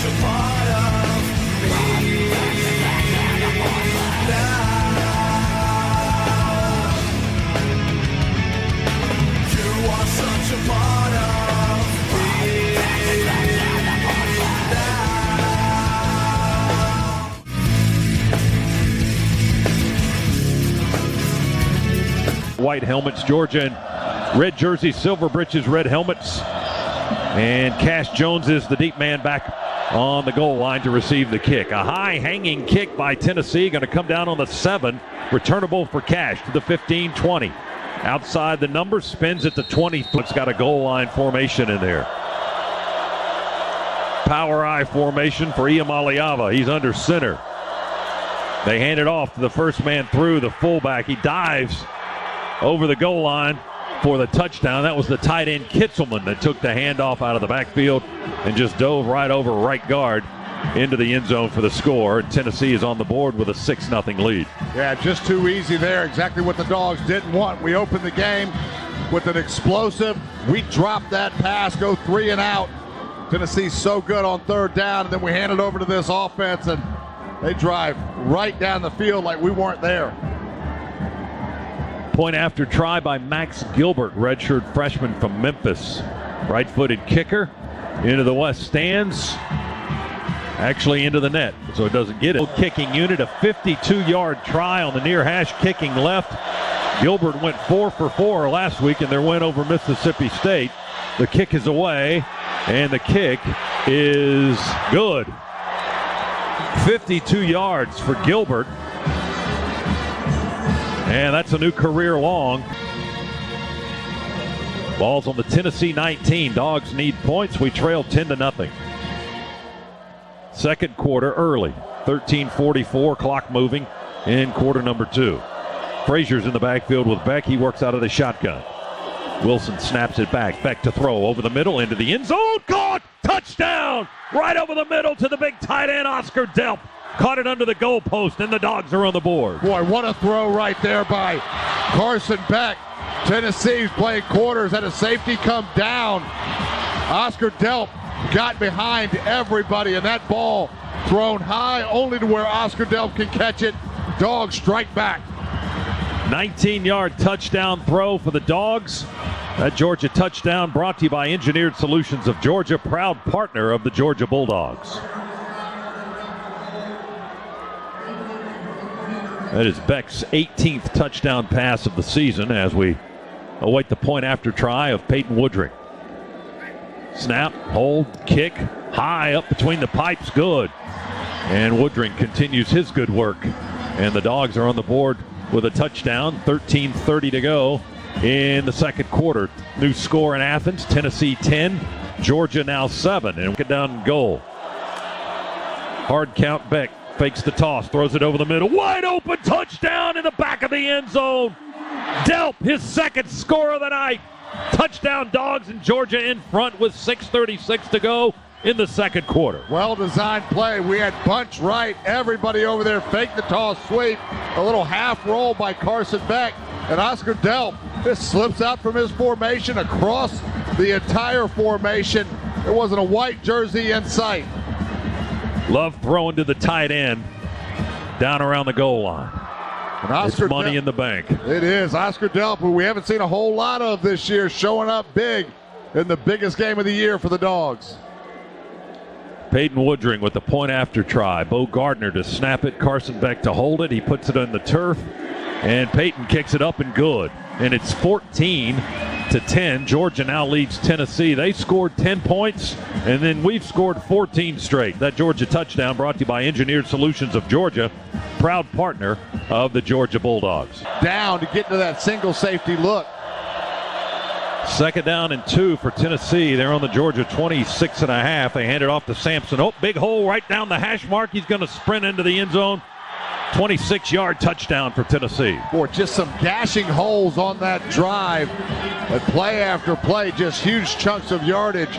such a part of me now. You are such a part of me now. White helmets, Georgia, and red jerseys, silver breeches, red helmets. And Cash Jones is the deep man back on the goal line to receive the kick. A high hanging kick by Tennessee, going to come down on the 7. Returnable for Cash to the 15-20. Outside the number, spins at the 20. It's got a goal line formation in there. Power I formation for Iamaleava. He's under center. They hand it off to the first man through, the fullback. He dives over the goal line for the touchdown. That was the tight end Kitzelman that took the handoff out of the backfield and just dove right over right guard into the end zone for the score. And Tennessee is on the board with a 6-0 lead. Yeah, just too easy there. Exactly what the Dogs didn't want. We opened the game with an explosive. We dropped that pass, go 3 and out. Tennessee's so good on third down, and then we hand it over to this offense, and they drive right down the field like we weren't there. Point after try by Max Gilbert, redshirt freshman from Memphis. Right-footed kicker into the west stands. Actually into the net, so it doesn't get it. Kicking unit, a 52-yard try on the near hash, kicking left. Gilbert went 4 for 4 last week in their win over Mississippi State. The kick is away, and the kick is good. 52 yards for Gilbert. And that's a new career long. Ball's on the Tennessee 19. Dogs need points. We trail 10-0. Second quarter early. 13:44, clock moving in quarter number 2. Frazier's in the backfield with Beck. He works out of the shotgun. Wilson snaps it back. Beck to throw over the middle into the end zone. Caught! Touchdown! Right over the middle to the big tight end, Oscar Delp. Caught it under the goalpost, and the Dogs are on the board. Boy, what a throw right there by Carson Beck. Tennessee's playing quarters, had a safety come down. Oscar Delp got behind everybody, and that ball thrown high only to where Oscar Delp can catch it. Dogs strike back. 19-yard touchdown throw for the Dogs. That Georgia touchdown brought to you by Engineered Solutions of Georgia, proud partner of the Georgia Bulldogs. That is Beck's 18th touchdown pass of the season as we await the point after try of Peyton Woodring. Snap, hold, kick, high up between the pipes, good. And Woodring continues his good work. And the Dogs are on the board with a touchdown, 13:30 to go in the second quarter. New score in Athens, Tennessee 10, Georgia now 7. And get down goal. Hard count, Beck. Fakes the toss, throws it over the middle. Wide open touchdown in the back of the end zone. Delp, his second score of the night. Touchdown Dogs, and Georgia in front with 6:36 to go in the second quarter. Well-designed play. We had bunch right. Everybody over there faked the toss sweep. A little half roll by Carson Beck. And Oscar Delp just slips out from his formation across the entire formation. There wasn't a white jersey in sight. Love throwing to the tight end down around the goal line. And Oscar it's money in the bank. It is. Oscar Delp, who we haven't seen a whole lot of this year, showing up big in the biggest game of the year for the Dogs. Peyton Woodring with the point after try. Bo Gardner to snap it. Carson Beck to hold it. He puts it on the turf. And Peyton kicks it up and good. And it's 14-10. Georgia now leads Tennessee. They scored 10 points, and then we've scored 14 straight. That Georgia touchdown brought to you by Engineered Solutions of Georgia, proud partner of the Georgia Bulldogs. Down to get to that single safety look. Second down and 2 for Tennessee. They're on the Georgia 26.5. They hand it off to Sampson. Oh, big hole right down the hash mark. He's going to sprint into the end zone. 26-yard touchdown for Tennessee. Boy, just some gashing holes on that drive. But play after play, just huge chunks of yardage.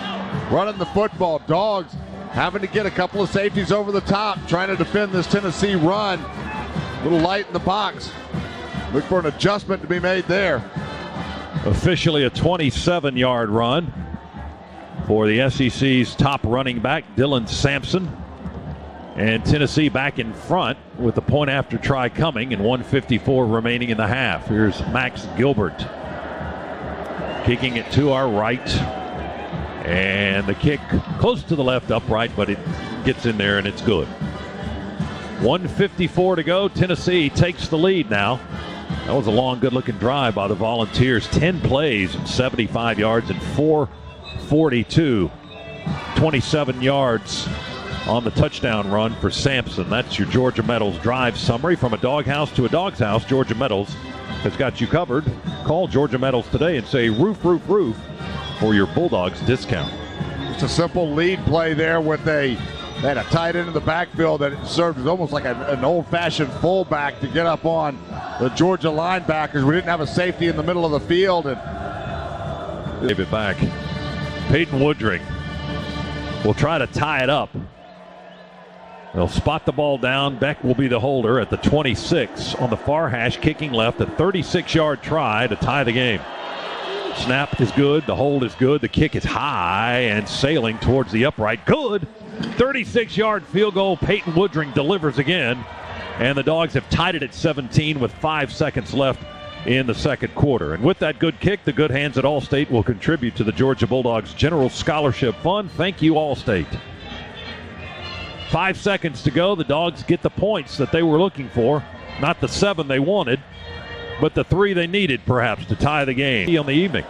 Running the football. Dogs having to get a couple of safeties over the top, trying to defend this Tennessee run. A little light in the box. Look for an adjustment to be made there. Officially a 27-yard run. for the SEC's top running back, Dylan Sampson. And Tennessee back in front with the point after try coming and 1:54 remaining in the half. Here's Max Gilbert kicking it to our right. And the kick close to the left upright, but it gets in there and it's good. 1:54 to go. Tennessee takes the lead now. That was a long, good-looking drive by the Volunteers. 10 plays and 75 yards and 4:42. 27 yards on the touchdown run for Sampson. That's your Georgia Metals drive summary. From a doghouse to a dog's house, Georgia Metals has got you covered. Call Georgia Metals today and say roof, roof, roof for your Bulldogs discount. It's a simple lead play there with they had a tight end in the backfield that served as almost like an old-fashioned fullback to get up on the Georgia linebackers. We didn't have a safety in the middle of the field. And give it back. Peyton Woodring will try to tie it up. They'll spot the ball down. Beck will be the holder at the 26 on the far hash, kicking left, a 36-yard try to tie the game. Snap is good. The hold is good. The kick is high and sailing towards the upright. Good. 36-yard field goal. Peyton Woodring delivers again. And the Dogs have tied it at 17 with 5 seconds left in the second quarter. And with that good kick, the good hands at Allstate will contribute to the Georgia Bulldogs General Scholarship Fund. Thank you, Allstate. 5 seconds to go. The Dogs get the points that they were looking for. Not the 7 they wanted, but the 3 they needed, perhaps, to tie the game on the evening.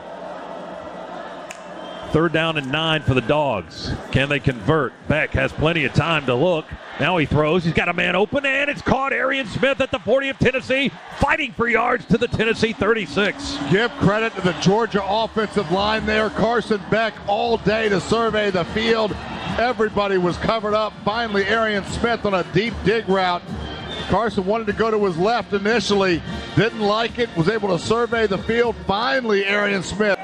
3rd down and 9 for the Dogs. Can they convert? Beck has plenty of time to look. Now he throws. He's got a man open, and it's caught. Arian Smith at the 40 of Tennessee, fighting for yards to the Tennessee 36. Give credit to the Georgia offensive line there. Carson Beck all day to survey the field. Everybody was covered up. Finally, Arian Smith on a deep dig route. Carson wanted to go to his left initially. Didn't like it. Was able to survey the field. Finally, Arian Smith.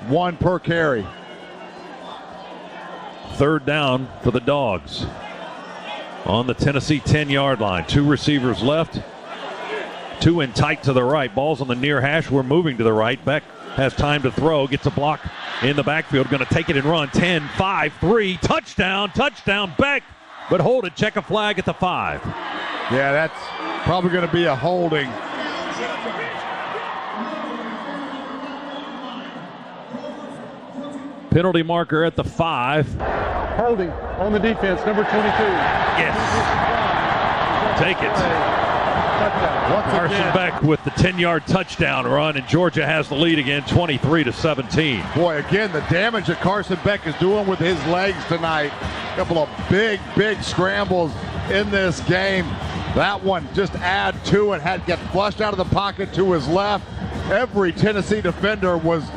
1 per carry. 3rd down for the Dogs. On the Tennessee 10-yard line. 2 receivers left. 2 in tight to the right. Ball's on the near hash. We're moving to the right. Beck has time to throw. Gets a block in the backfield. Going to take it and run. 10, 5, 3. Touchdown. Touchdown. Beck. But hold it. Check a flag at the 5. Yeah, that's probably going to be a holding. Penalty marker at the 5. Holding on the defense, number 22. Yes. Take it. Carson Beck with the 10-yard touchdown run, and Georgia has the lead again, 23-17. Boy, again, the damage that Carson Beck is doing with his legs tonight. A couple of big, big scrambles in this game. That one just add to it, had to get flushed out of the pocket to his left. Every Tennessee defender was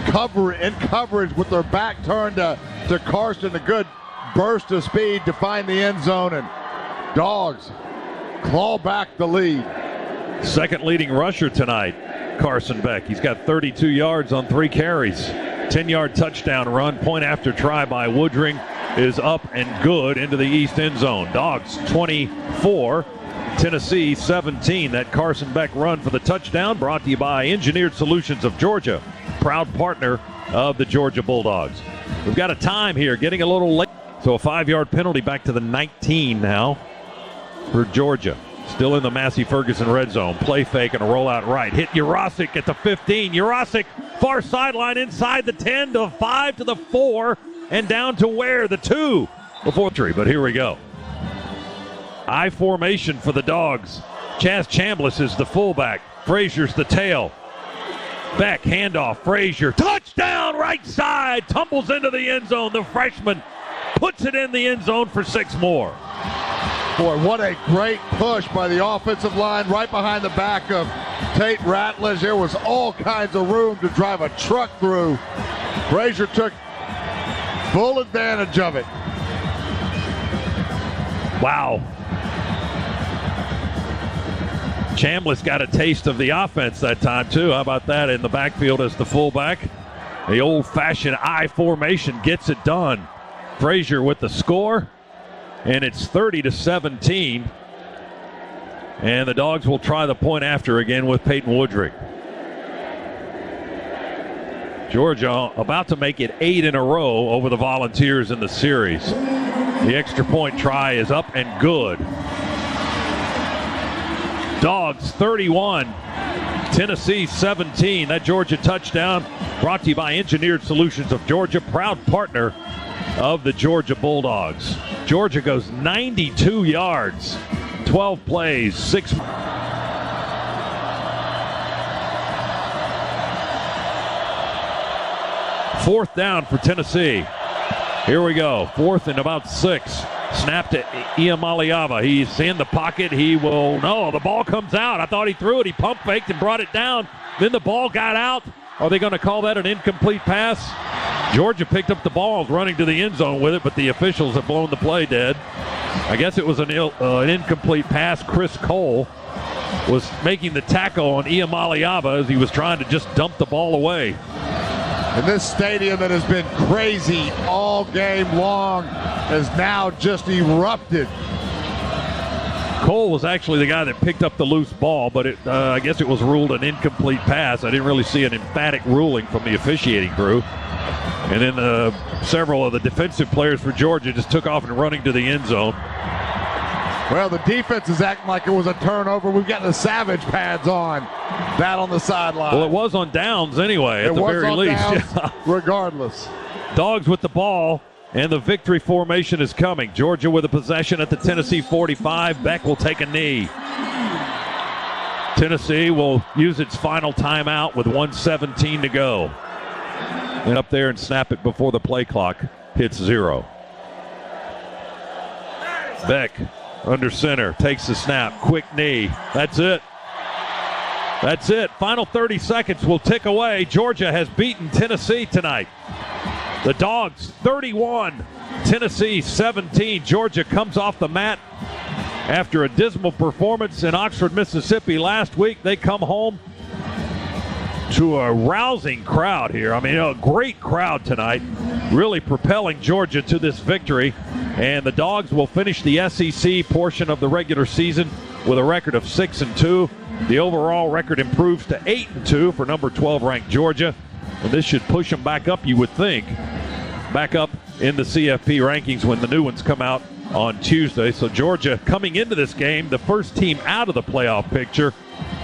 in coverage with their back turned to Carson. A good burst of speed to find the end zone, and Dogs claw back the lead. Second leading rusher tonight, Carson Beck. He's got 32 yards on 3 carries. 10-yard touchdown run. Point after try by Woodring is up and good into the east end zone. Dogs 24, Tennessee 17. That Carson Beck run for the touchdown brought to you by Engineered Solutions of Georgia, proud partner of the Georgia Bulldogs. We've got a time here, getting a little late. So a 5-yard penalty back to the 19 now for Georgia. Still in the Massey Ferguson red zone. Play fake and a rollout right. Hit Urasic at the 15. Urasic far sideline inside the 10 to 5 to the 4 and down to Ware, the 2 before 3. But here we go. I formation for the Dogs. Chaz Chambliss is the fullback. Frazier's the tail. Beck, handoff, Frazier, touchdown right side, tumbles into the end zone. The freshman puts it in the end zone for 6 more. Boy, what a great push by the offensive line right behind the back of Tate Ratledge. There was all kinds of room to drive a truck through. Frazier took full advantage of it. Wow. Chambliss got a taste of the offense that time, too. How about that in the backfield as the fullback? The old-fashioned I formation gets it done. Frazier with the score, and it's 30-17. And the Dogs will try the point after again with Peyton Woodring. Georgia about to make it 8 in a row over the Volunteers in the series. The extra point try is up and good. Dogs 31, Tennessee 17. That Georgia touchdown brought to you by Engineered Solutions of Georgia, proud partner of the Georgia Bulldogs. Georgia goes 92 yards, 12 plays, 6. Fourth down for Tennessee. Here we go. Fourth and about 6. Snap to Iamaleava. He's in the pocket. No, the ball comes out. I thought he threw it. He pump faked and brought it down. Then the ball got out. Are they going to call that an incomplete pass? Georgia picked up the ball, running to the end zone with it, but the officials have blown the play dead. I guess it was an incomplete pass. Chris Cole was making the tackle on Iamaleava as he was trying to just dump the ball away. And this stadium that has been crazy all game long has now just erupted. Cole was actually the guy that picked up the loose ball, but I guess it was ruled an incomplete pass. I didn't really see an emphatic ruling from the officiating crew. And then several of the defensive players for Georgia just took off and running to the end zone. Well, the defense is acting like it was a turnover. We've got the Savage pads on. That on the sideline. Well, it was on downs anyway, at the very least. Downs, regardless. Dogs with the ball, and the victory formation is coming. Georgia with a possession at the Tennessee 45. Beck will take a knee. Tennessee will use its final timeout with 1:17 to go. And up there and snap it before the play clock hits 0. Beck under center, takes the snap, quick knee. That's it. That's it. Final 30 seconds will tick away. Georgia has beaten Tennessee tonight. The Dogs 31, Tennessee 17. Georgia comes off the mat after a dismal performance in Oxford, Mississippi last week. They come home to a rousing crowd here. I mean, a great crowd tonight, really propelling Georgia to this victory. And the Dogs will finish the SEC portion of the regular season with a record of 6-2. The overall record improves to 8-2 for number 12 ranked Georgia. And this should push them back up, you would think, back up in the CFP rankings when the new ones come out on Tuesday. So Georgia coming into this game, the first team out of the playoff picture.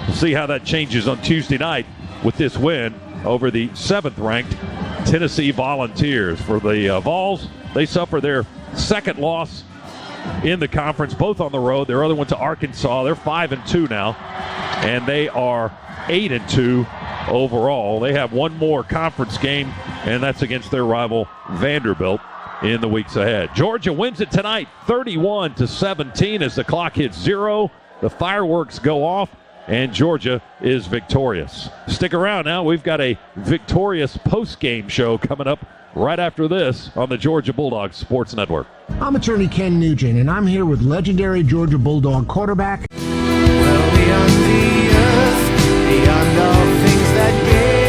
We'll see how that changes on Tuesday night with this win over the 7th ranked Tennessee Volunteers. For the Vols, they suffer their second loss in the conference, both on the road. Their other one to Arkansas. They're 5-2 now, and they are 8-2 overall. They have one more conference game, and that's against their rival Vanderbilt in the weeks ahead. Georgia wins it tonight 31-17 as the clock hits 0. The fireworks go off, and Georgia is victorious. Stick around now. We've got a victorious post-game show coming up right after this on the Georgia Bulldogs Sports Network. I'm attorney Ken Nugent, and I'm here with legendary Georgia Bulldog quarterback. Well, beyond the earth, beyond all things that gave.